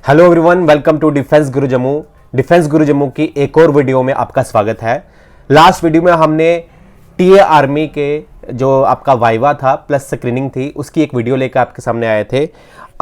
Hello everyone, welcome to defence Guru Jammu. Defence Guru Jammu की एक और वीडियो में आपका स्वागत है। लास्ट वीडियो में हमने टीए आर्मी के जो आपका वाइवा था प्लस स्क्रीनिंग थी उसकी एक वीडियो लेकर आपके सामने आए थे।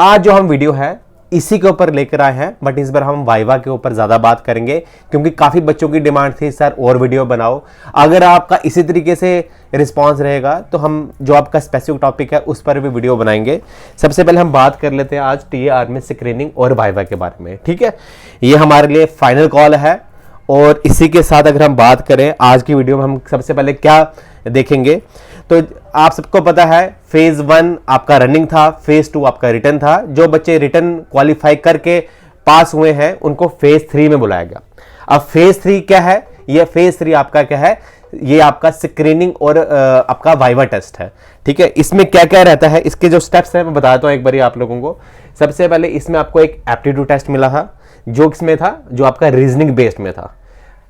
आज जो हम वीडियो है इसी के ऊपर लेकर आए हैं, बट इस बार हम वाइवा के ऊपर ज़्यादा बात करेंगे क्योंकि काफ़ी बच्चों की डिमांड थी सर और वीडियो बनाओ। अगर आपका इसी तरीके से रिस्पांस रहेगा तो हम जो आपका स्पेसिफिक टॉपिक है उस पर भी वीडियो बनाएंगे। सबसे पहले हम बात कर लेते हैं आज टीए आर्मी स्क्रीनिंग और वाइवा के बारे में। ठीक है, ये हमारे लिए फाइनल कॉल है और इसी के साथ अगर हम बात करें आज की वीडियो में हम सबसे पहले क्या देखेंगे तो आप सबको पता है फेज 1 आपका रनिंग था, फेज 2 आपका रिटर्न था। जो बच्चे रिटर्न क्वालिफाई करके पास हुए हैं उनको फेज 3 में बुलाया गया। अब फेज 3 क्या है? ये फेज 3 आपका क्या है? ये आपका स्क्रीनिंग और आपका वाइवा टेस्ट है। ठीक है, इसमें क्या क्या रहता है, इसके जो स्टेप्स हैं मैं बताता हूं एक बार आप लोगों को। सबसे पहले इसमें आपको एक एप्टीट्यूड टेस्ट मिला था जो किसमें था, जो आपका रीजनिंग बेस्ड में था।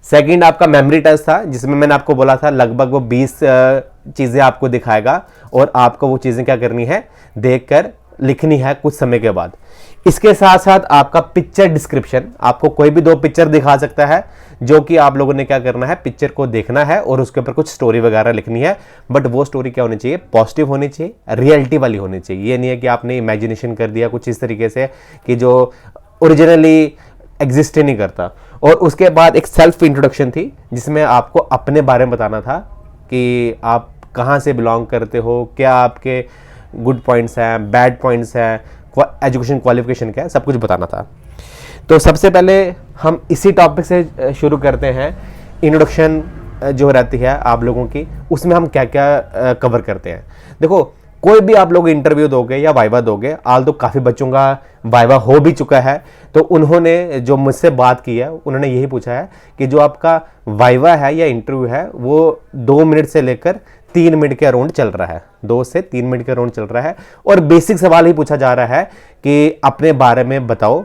सेकंड आपका मेमोरी टेस्ट था जिसमें मैंने आपको बोला था लगभग वो 20 चीज़ें आपको दिखाएगा और आपको वो चीज़ें क्या करनी है, देखकर लिखनी है कुछ समय के बाद। इसके साथ साथ आपका पिक्चर डिस्क्रिप्शन, आपको कोई भी 2 पिक्चर दिखा सकता है जो कि आप लोगों ने क्या करना है, पिक्चर को देखना है और उसके ऊपर कुछ स्टोरी वगैरह लिखनी है। बट वो स्टोरी क्या होनी चाहिए, पॉजिटिव होनी चाहिए, रियलिटी वाली होनी चाहिए। ये नहीं है कि आपने इमेजिनेशन कर दिया कुछ इस तरीके से कि जो ओरिजिनली एग्जिस्ट ही नहीं करता। और उसके बाद एक सेल्फ इंट्रोडक्शन थी जिसमें आपको अपने बारे में बताना था कि आप कहाँ से बिलोंग करते हो, क्या आपके गुड पॉइंट्स हैं, बैड पॉइंट्स हैं, एजुकेशन क्वालिफिकेशन क्या है, सब कुछ बताना था। तो सबसे पहले हम इसी टॉपिक से शुरू करते हैं। इंट्रोडक्शन जो रहती है आप लोगों की उसमें हम क्या क्या कवर करते हैं। देखो, कोई भी आप लोग इंटरव्यू दोगे या वाइवा दोगे, आल तो काफ़ी बच्चों का वाइवा हो भी चुका है, तो उन्होंने जो मुझसे बात की है उन्होंने यही पूछा है कि जो आपका वाइवा है या इंटरव्यू है वो 2 मिनट से लेकर 3 मिनट के अराउंड चल रहा है, 2 से 3 मिनट के अराउंड चल रहा है और बेसिक सवाल ही पूछा जा रहा है कि अपने बारे में बताओ।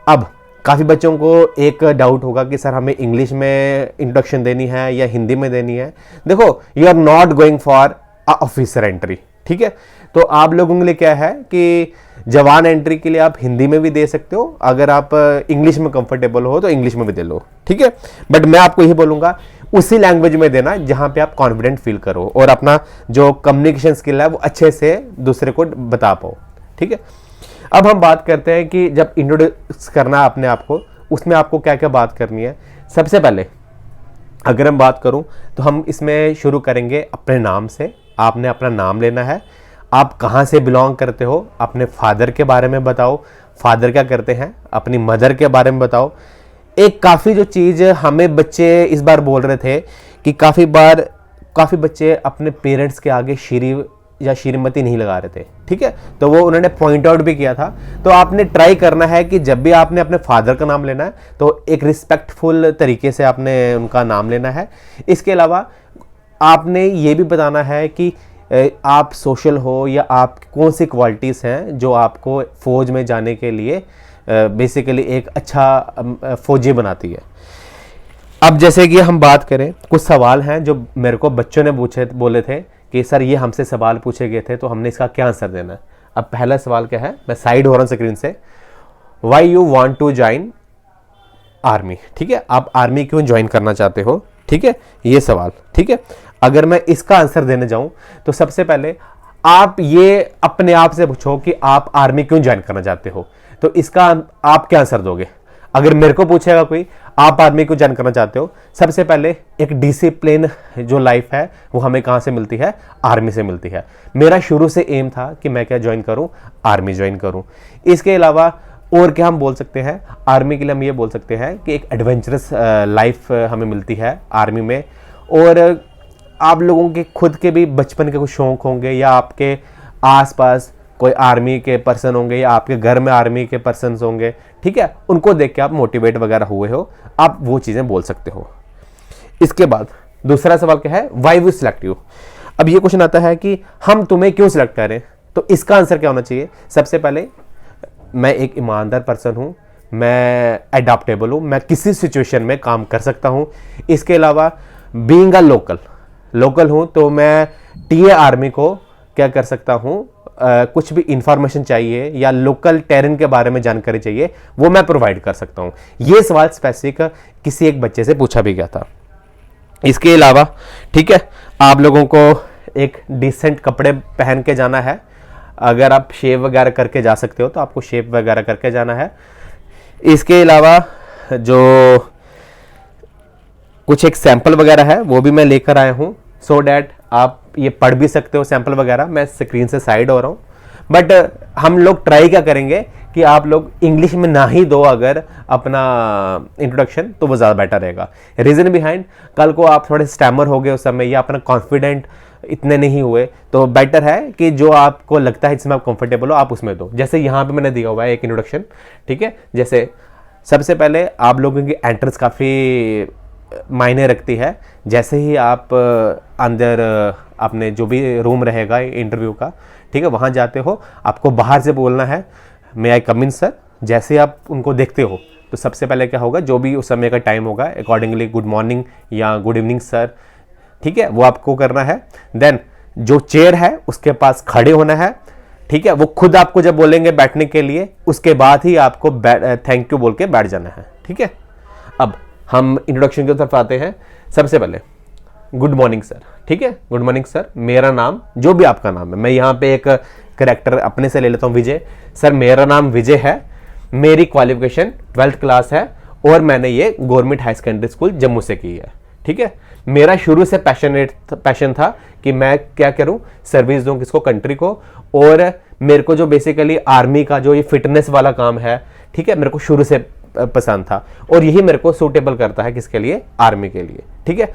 अब काफ़ी बच्चों को एक डाउट होगा कि सर हमें इंग्लिश में इंट्रोडक्शन देनी है या हिंदी में देनी है। देखो, you are not going for officer entry. ठीक है, तो आप लोगों के लिए क्या है कि जवान एंट्री के लिए आप हिंदी में भी दे सकते हो, अगर आप इंग्लिश में कंफर्टेबल हो तो इंग्लिश में भी दे लो। ठीक है, बट मैं आपको यही बोलूंगा उसी लैंग्वेज में देना जहां पे आप कॉन्फिडेंट फील करो और अपना जो कम्युनिकेशन स्किल है वो अच्छे से दूसरे को बता पाओ। ठीक है, अब हम बात करते हैं कि जब इंट्रोड्यूस करना है अपने आप को, उसमें आपको क्या क्या बात करनी है। सबसे पहले अगर हम बात करूं तो हम इसमें शुरू करेंगे अपने नाम से। आपने अपना नाम लेना है, आप कहाँ से बिलोंग करते हो, अपने फादर के बारे में बताओ, फादर क्या करते हैं, अपनी मदर के बारे में बताओ। एक काफ़ी जो चीज़ हमें बच्चे इस बार बोल रहे थे कि काफ़ी बच्चे अपने पेरेंट्स के आगे श्री या श्रीमती नहीं लगा रहे थे। ठीक है, तो वो उन्होंने पॉइंट आउट भी किया था। तो आपने ट्राई करना है कि जब भी आपने अपने फादर का नाम लेना है तो एक रिस्पेक्टफुल तरीके से आपने उनका नाम लेना है। इसके अलावा आपने ये भी बताना है कि आप सोशल हो या आप कौन सी क्वालिटीज़ हैं जो आपको फ़ौज में जाने के लिए बेसिकली एक अच्छा फौजी बनाती है। अब जैसे कि हम बात करें, कुछ सवाल हैं जो मेरे को बच्चों ने बोले थे कि सर ये हमसे सवाल पूछे गए थे तो हमने इसका क्या आंसर देना है। अब पहला सवाल क्या है, मैं साइड हो रहा हूँ स्क्रीन से, why you want to join army. ठीक है, आप आर्मी क्यों ज्वाइन करना चाहते हो। ठीक है, ये सवाल। ठीक है, अगर मैं इसका आंसर देने जाऊं तो सबसे पहले आप ये अपने आप से पूछो कि आप आर्मी क्यों ज्वाइन करना चाहते हो, तो इसका आप क्या आंसर दोगे। अगर मेरे को पूछेगा कोई आप आर्मी क्यों ज्वाइन करना चाहते हो, सबसे पहले एक डिसिप्लिन जो लाइफ है वो हमें कहाँ से मिलती है, आर्मी से मिलती है। मेरा शुरू से एम था कि मैं क्या ज्वाइन करूँ, आर्मी ज्वाइन करूँ। इसके अलावा और क्या हम बोल सकते हैं, आर्मी के लिए हम ये बोल सकते हैं कि एक एडवेंचरस लाइफ हमें मिलती है आर्मी में। और आप लोगों के खुद के भी बचपन के कुछ शौक होंगे या आपके आसपास कोई आर्मी के पर्सन होंगे या आपके घर में आर्मी के पर्सन होंगे। ठीक है, उनको देख के आप मोटिवेट वगैरह हुए हो, आप वो चीज़ें बोल सकते हो। इसके बाद दूसरा सवाल क्या है, वाई वी सिलेक्ट यू। अब ये क्वेश्चन आता है कि हम तुम्हें क्यों सिलेक्ट करें, तो इसका आंसर क्या होना चाहिए। सबसे पहले मैं एक ईमानदार पर्सन हूँ, मैं अडैप्टेबल हूँ, मैं किसी सिचुएशन में काम कर सकता हूँ। इसके अलावा बीइंग अ लोकल हूँ तो मैं टीए आर्मी को क्या कर सकता हूँ, कुछ भी इंफॉर्मेशन चाहिए या लोकल टेरेन के बारे में जानकारी चाहिए, वो मैं प्रोवाइड कर सकता हूँ। ये सवाल स्पेसिफिक किसी एक बच्चे से पूछा भी गया था। इसके अलावा ठीक है, आप लोगों को एक डिसेंट कपड़े पहन के जाना है। अगर आप शेव वगैरह करके जा सकते हो तो आपको शेव वगैरह करके जाना है। इसके अलावा जो कुछ एक सैंपल वगैरह है वो भी मैं लेकर आया हूँ, सो डैट आप ये पढ़ भी सकते हो सैंपल वगैरह। मैं स्क्रीन से साइड हो रहा हूँ, बट हम लोग ट्राई क्या करेंगे कि आप लोग इंग्लिश में ना ही दो अगर अपना इंट्रोडक्शन, तो वो ज़्यादा बेटर रहेगा। रीज़न बिहाइंड, कल को आप थोड़े स्टैमर हो गए उस समय या अपना कॉन्फिडेंट इतने नहीं हुए, तो बेटर है कि जो आपको लगता है जिसमें आप कंफर्टेबल हो आप उसमें दो। जैसे यहाँ पे मैंने दिया हुआ है एक इंट्रोडक्शन, ठीक है। जैसे सबसे पहले आप लोगों की एंट्रेंस काफ़ी मायने रखती है। जैसे ही आप अंदर अपने जो भी रूम रहेगा इंटरव्यू का, ठीक है, वहाँ जाते हो, आपको बाहर से बोलना है मे आई कम इन सर। जैसे ही आप उनको देखते हो तो सबसे पहले क्या होगा, जो भी उस समय का टाइम होगा अकॉर्डिंगली गुड मॉर्निंग या गुड इवनिंग सर, ठीक है, वो आपको करना है। देन जो चेयर है उसके पास खड़े होना है, ठीक है। वो खुद आपको जब बोलेंगे बैठने के लिए, उसके बाद ही आपको थैंक यू बोल के बैठ जाना है, ठीक है। अब हम इंट्रोडक्शन की तरफ आते हैं। सबसे पहले गुड मॉर्निंग सर, ठीक है। गुड मॉर्निंग सर, मेरा नाम, जो भी आपका नाम है, मैं यहाँ पे एक करेक्टर अपने से ले लेता हूँ, विजय। सर मेरा नाम विजय है, मेरी क्वालिफिकेशन 12th क्लास है और मैंने ये government high secondary school Jammu से की है, ठीक है। मेरा शुरू से पैशन था कि मैं क्या करूं, सर्विस दूं किसको, कंट्री को। और मेरे को जो बेसिकली आर्मी का जो ये फिटनेस वाला काम है, ठीक है, मेरे को शुरू से पसंद था और यही मेरे को सूटेबल करता है किसके लिए, आर्मी के लिए, ठीक है।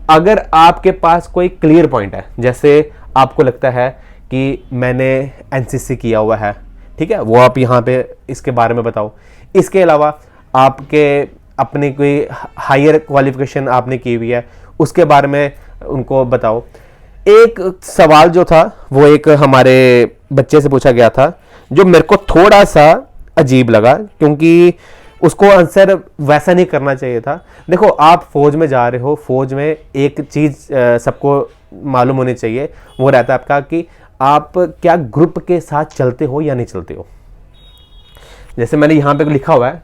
अगर आपके पास कोई क्लियर पॉइंट है, जैसे आपको लगता है कि मैंने एनसीसी किया हुआ है, ठीक है, वो आप यहाँ पे इसके बारे में बताओ। इसके अलावा आपके अपनी कोई हायर क्वालिफिकेशन आपने की हुई है, उसके बारे में उनको बताओ। एक सवाल जो था वो एक हमारे बच्चे से पूछा गया था, जो मेरे को थोड़ा सा अजीब लगा, क्योंकि उसको आंसर वैसा नहीं करना चाहिए था। देखो, आप फौज में जा रहे हो, फौज में एक चीज़ सबको मालूम होनी चाहिए, वो रहता है आपका कि आप क्या ग्रुप के साथ चलते हो या नहीं चलते हो। जैसे मैंने यहाँ पे लिखा हुआ है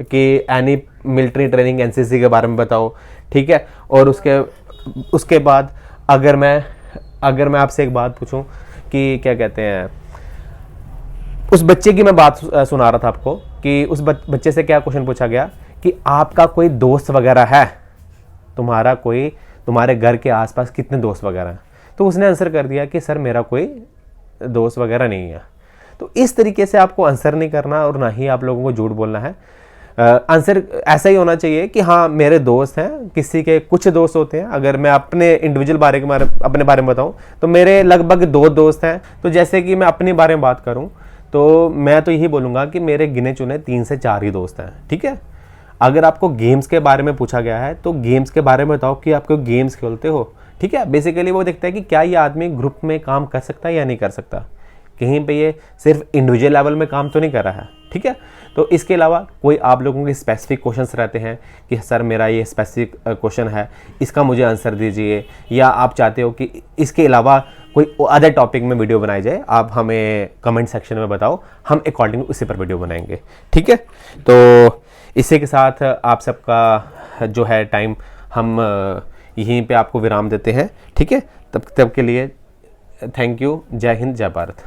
कि एनी मिलिट्री ट्रेनिंग एनसीसी के बारे में बताओ, ठीक है। और उसके बाद अगर मैं आपसे एक बात पूछूं कि क्या कहते हैं, उस बच्चे की मैं बात सुना रहा था आपको कि उस बच्चे से क्या क्वेश्चन पूछा गया कि आपका कोई दोस्त वगैरह है, तुम्हारे घर के आसपास कितने दोस्त वगैरह हैं। तो उसने आंसर कर दिया कि सर मेरा कोई दोस्त वगैरह नहीं है। तो इस तरीके से आपको आंसर नहीं करना और ना ही आप लोगों को झूठ बोलना है। आंसर ऐसा ही होना चाहिए कि हाँ मेरे दोस्त हैं, किसी के कुछ दोस्त होते हैं। अगर मैं अपने इंडिविजुअल अपने बारे में बताऊं तो मेरे लगभग 2 दोस्त हैं। तो जैसे कि मैं अपने बारे में बात करूं तो मैं तो यही बोलूँगा कि मेरे गिने चुने 3 से 4 ही दोस्त हैं, ठीक है। अगर आपको गेम्स के बारे में पूछा गया है तो गेम्स के बारे में बताओ कि आपको गेम्स खेलते हो, ठीक है। बेसिकली वो देखता है कि क्या ये आदमी ग्रुप में काम कर सकता है या नहीं कर सकता, कहीं पे ये सिर्फ इंडिविजुअल लेवल में काम तो नहीं कर रहा है, ठीक है। तो इसके अलावा कोई आप लोगों के स्पेसिफिक क्वेश्चंस रहते हैं कि सर मेरा ये स्पेसिफिक क्वेश्चन है, इसका मुझे आंसर दीजिए, या आप चाहते हो कि इसके अलावा कोई अदर टॉपिक में वीडियो बनाई जाए, आप हमें कमेंट सेक्शन में बताओ, हम अकॉर्डिंग उसी पर वीडियो बनाएंगे, ठीक है। तो इसी के साथ आप सबका जो है टाइम हम यहीं पे आपको विराम देते हैं, ठीक है। तब के लिए थैंक यू। जय हिंद, जय भारत।